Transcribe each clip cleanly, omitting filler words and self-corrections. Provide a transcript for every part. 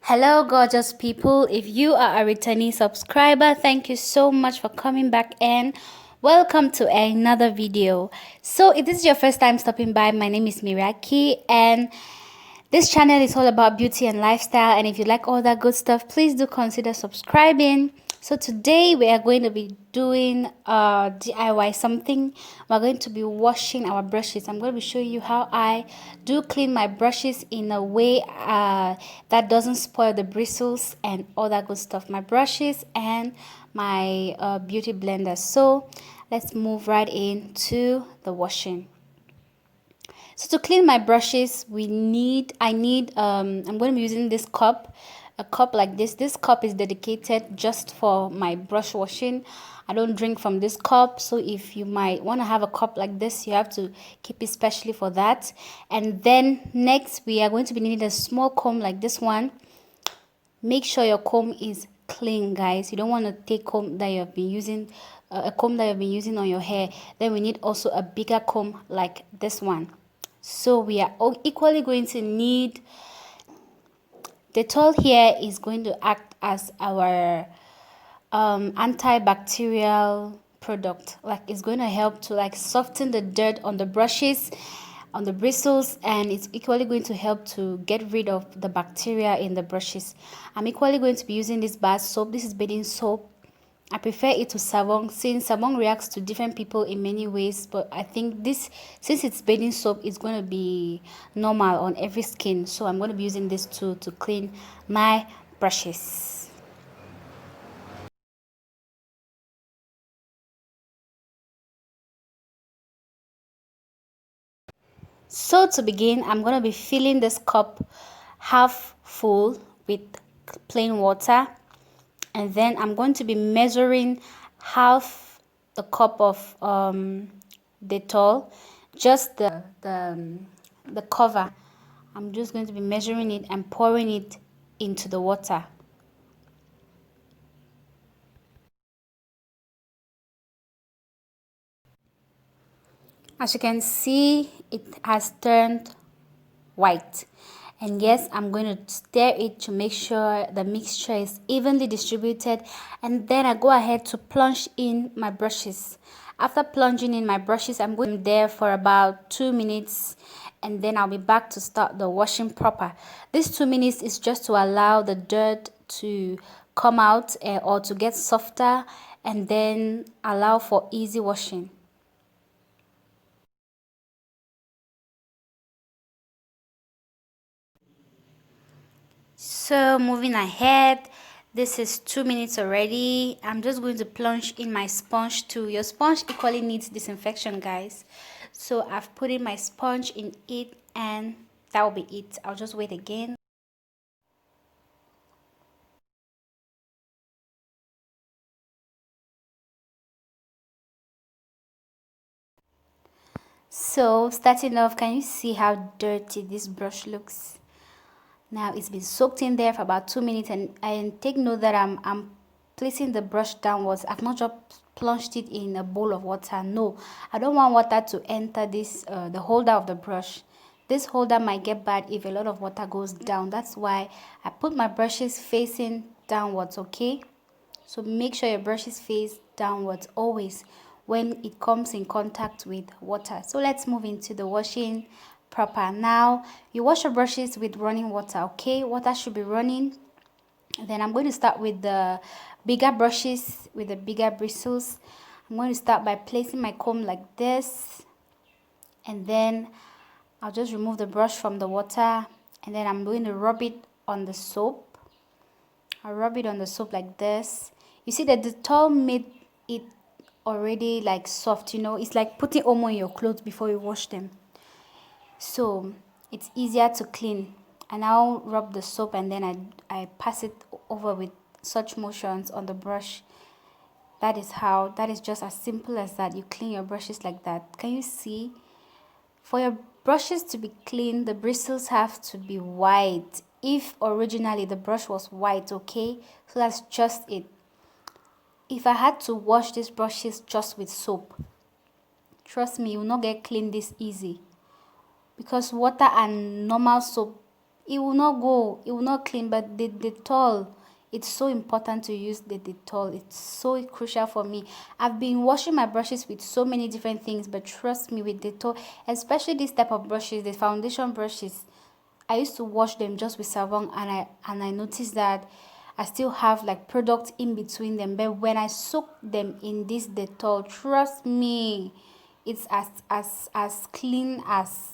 Hello, gorgeous people. If you are a returning subscriber, thank you so much for coming back and welcome to another video. So, if this is your first time stopping by, my name is Miraki and this channel is all about beauty and lifestyle. And if you like all that good stuff, please do consider subscribing. So today we are going to be doing DIY something. We're going to be washing our brushes. I'm going to be showing you how I do clean my brushes in a way that doesn't spoil the bristles and all that good stuff. My brushes and my beauty blender. So let's move right into the washing. So to clean my brushes, I'm going to be using this cup, a cup like this. This cup is dedicated just for my brush washing. I don't drink from this cup, so if you might want to have a cup like this, you have to keep it specially for that. And then next, we are going to be needing a small comb like this one. Make sure your comb is clean, guys. You don't want to take comb that you have been using, a comb that you've been using on your hair. Then we need also a bigger comb like this one. So we are equally going to need Dettol. Here is going to act as our antibacterial product. Like it's going to help to like soften the dirt on the brushes, on the bristles, and it's equally going to help to get rid of the bacteria in the brushes. I'm equally going to be using this bar soap. This is bathing soap. I prefer it to Savon since Savon reacts to different people in many ways, but I think this, since it's bathing soap, it's going to be normal on every skin. So I'm going to be using this too to clean my brushes. So to begin, I'm going to be filling this cup half full with plain water, and then I'm going to be measuring half the cup of Dettol, just the cover. I'm just going to be measuring it and pouring it into the water. As you can see, it has turned white. And yes, I'm going to stir it to make sure the mixture is evenly distributed, and then I go ahead to plunge in my brushes. After plunging in my brushes, I'm going there for about 2 minutes, and then I'll be back to start the washing proper. This 2 minutes is just to allow the dirt to come out or to get softer, and then allow for easy washing. So moving ahead, this is 2 minutes already. I'm just going to plunge in my sponge too. Your sponge equally needs disinfection, guys. So I've put in my sponge in it, and that will be it. I'll just wait again. So starting off, can you see how dirty this brush looks? Now it's been soaked in there for about 2 minutes, and take note that I'm placing the brush downwards. I've not just plunged it in a bowl of water. No, I don't want water to enter this the holder of the brush. This holder might get bad if a lot of water goes down. That's why I put my brushes facing downwards. Okay, so make sure your brushes face downwards always when it comes in contact with water. So let's move into the washing proper. Now you wash your brushes with running water. Okay, water should be running. Then I'm going to start with the bigger brushes with the bigger bristles. I'm going to start by placing my comb like this, and then I'll just remove the brush from the water, and then I'm going to rub it on the soap. I'll rub it on the soap like this. You see that the towel made it already like soft, you know. It's like putting omo in your clothes before you wash them. So it's easier to clean. And I'll rub the soap, and then I pass it over with such motions on the brush. That is just as simple as that. You clean your brushes like that. Can you see? For your brushes to be clean, the bristles have to be white. If originally the brush was white, okay? So that's just it. If I had to wash these brushes just with soap, trust me, you will not get clean this easy, because water and normal soap it will not go, it will not clean. But the Dettol, it's so important to use the Dettol. It's so crucial for me. I've been washing my brushes with so many different things, but trust me, with Dettol, especially this type of brushes, the foundation brushes, I used to wash them just with Savon, and I noticed that I still have like product in between them. But when I soak them in this Dettol, trust me, it's as clean as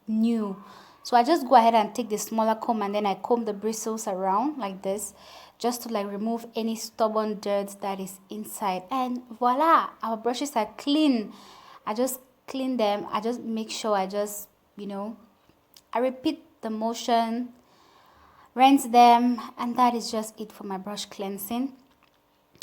new. So I just go ahead and take the smaller comb, and then I comb the bristles around like this, just to like remove any stubborn dirt that is inside. And voila, our brushes are clean. I just clean them. I just make sure I just, I repeat the motion, rinse them, and that is just it for my brush cleansing.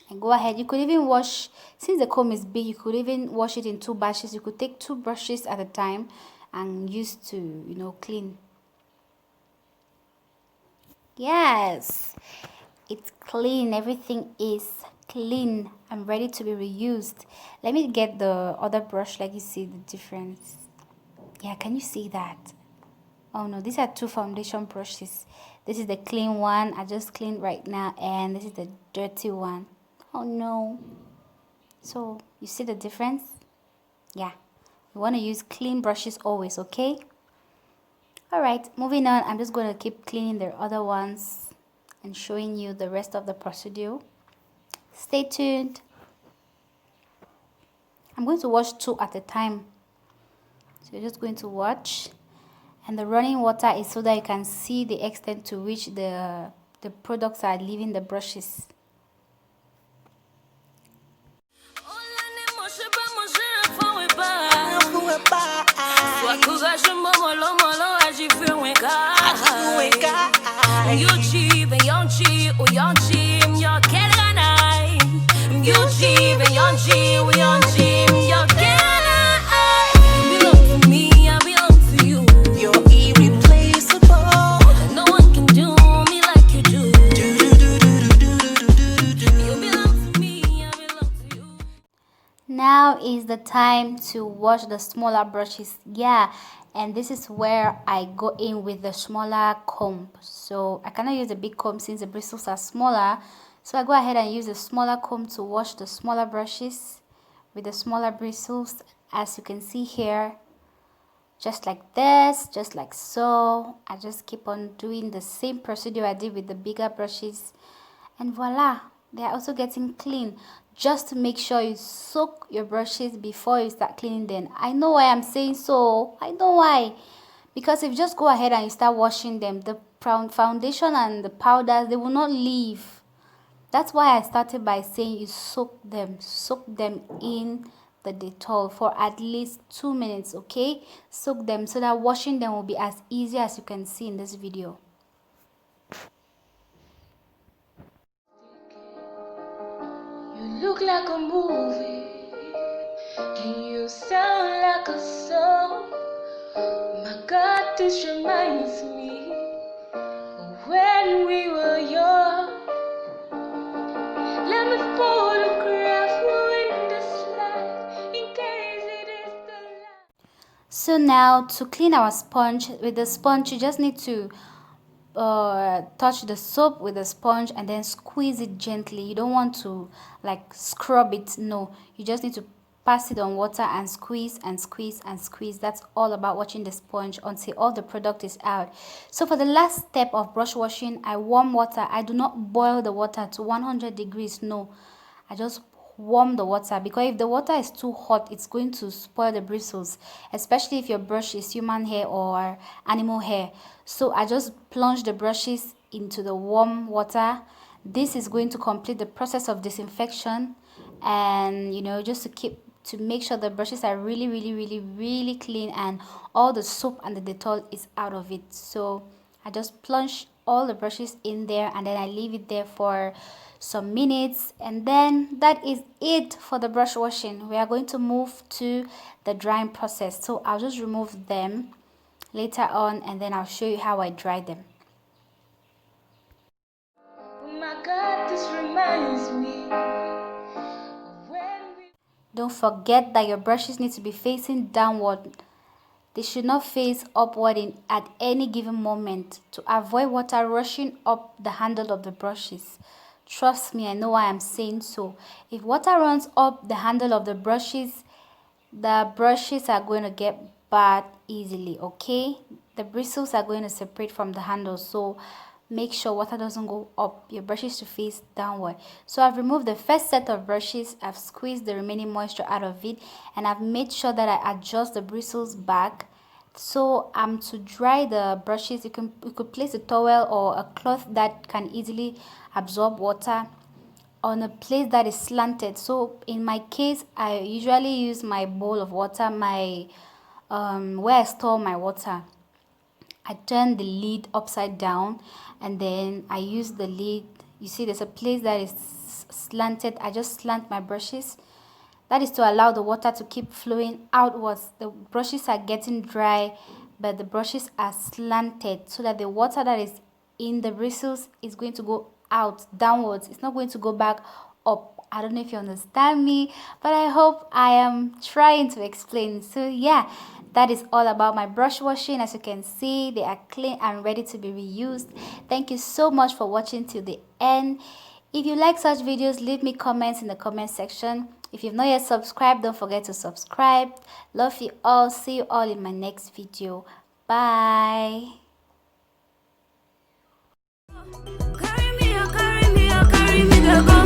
And go ahead, you could even wash, since the comb is big, you could even wash it in 2 batches. You could take 2 brushes at a time and use to, clean. Yes, it's clean. Everything is clean and ready to be reused. Let me get the other brush, like you see the difference. Yeah, can you see that? Oh no, these are 2 foundation brushes. This is the clean one I just cleaned right now, and this is the dirty one. Oh no. So you see the difference? Yeah, you want to use clean brushes always, okay? Alright, moving on. I'm just going to keep cleaning the other ones and showing you the rest of the procedure. Stay tuned. I'm going to wash 2 at a time. So you're just going to watch. And the running water is so that you can see the extent to which the products are leaving the brushes. Now is the time to wash the smaller brushes. Yeah, and this is where I go in with the smaller comb. So I cannot use the big comb since the bristles are smaller. So I go ahead and use the smaller comb to wash the smaller brushes with the smaller bristles, as you can see here. Just like this, just like so. I just keep on doing the same procedure I did with the bigger brushes, and voila, they are also getting clean. Just to make sure you soak your brushes before you start cleaning them. I know why I'm saying so. I know why. Because if you just go ahead and you start washing them, the foundation and the powders, they will not leave. That's why I started by saying you soak them in the Dettol for at least 2 minutes, okay? Soak them so that washing them will be as easy as you can see in this video. You look like a movie, and you sound like a song. My God, this reminds me of when we were young. Let me photograph you in this light, in case it is the light. So now to clean our sponge, with the sponge you just need to touch the soap with the sponge and then squeeze it gently. You don't want to like scrub it, no, you just need to pass it on water and squeeze and squeeze and squeeze. That's all about watching the sponge until all the product is out. So for the last step of brush washing, I warm water. I do not boil the water to 100 degrees, no, I just warm the water, because if the water is too hot, it's going to spoil the bristles, especially if your brush is human hair or animal hair. So I just plunge the brushes into the warm water. This is going to complete the process of disinfection, and just to make sure the brushes are really really really really clean and all the soap and the Dettol is out of it. So I just plunge all the brushes in there, and then I leave it there for some minutes, and then that is it for the brush washing. We are going to move to the drying process, so I'll just remove them later on, and then I'll show you how I dry them. Oh my God, this reminds me of when we... Don't forget that your brushes need to be facing downward. They should not face upward at any given moment to avoid water rushing up the handle of the brushes. Trust me, I know why I'm saying so. If water runs up the handle of the brushes are going to get bad easily, okay? The bristles are going to separate from the handle, so make sure water doesn't go up. Your brushes to face downward. So I've removed the first set of brushes, I've squeezed the remaining moisture out of it, and I've made sure that I adjust the bristles back. So to dry the brushes, you could place a towel or a cloth that can easily absorb water on a place that is slanted. So in my case, I usually use my bowl of water, my where I store my water. I turn the lid upside down, and then I use the lid. You see there's a place that is slanted. I just slant my brushes. That is to allow the water to keep flowing outwards. The brushes are getting dry, but the brushes are slanted so that the water that is in the bristles is going to go out downwards. It's not going to go back up. I don't know if you understand me, but I hope I am trying to explain. So yeah, that is all about my brush washing. As you can see, they are clean and ready to be reused. Thank you so much for watching till the end. If you like such videos, leave me comments in the comment section. If you've not yet subscribed, don't forget to subscribe. Love you all. See you all in my next video. Bye. Carry me, carry me, carry me,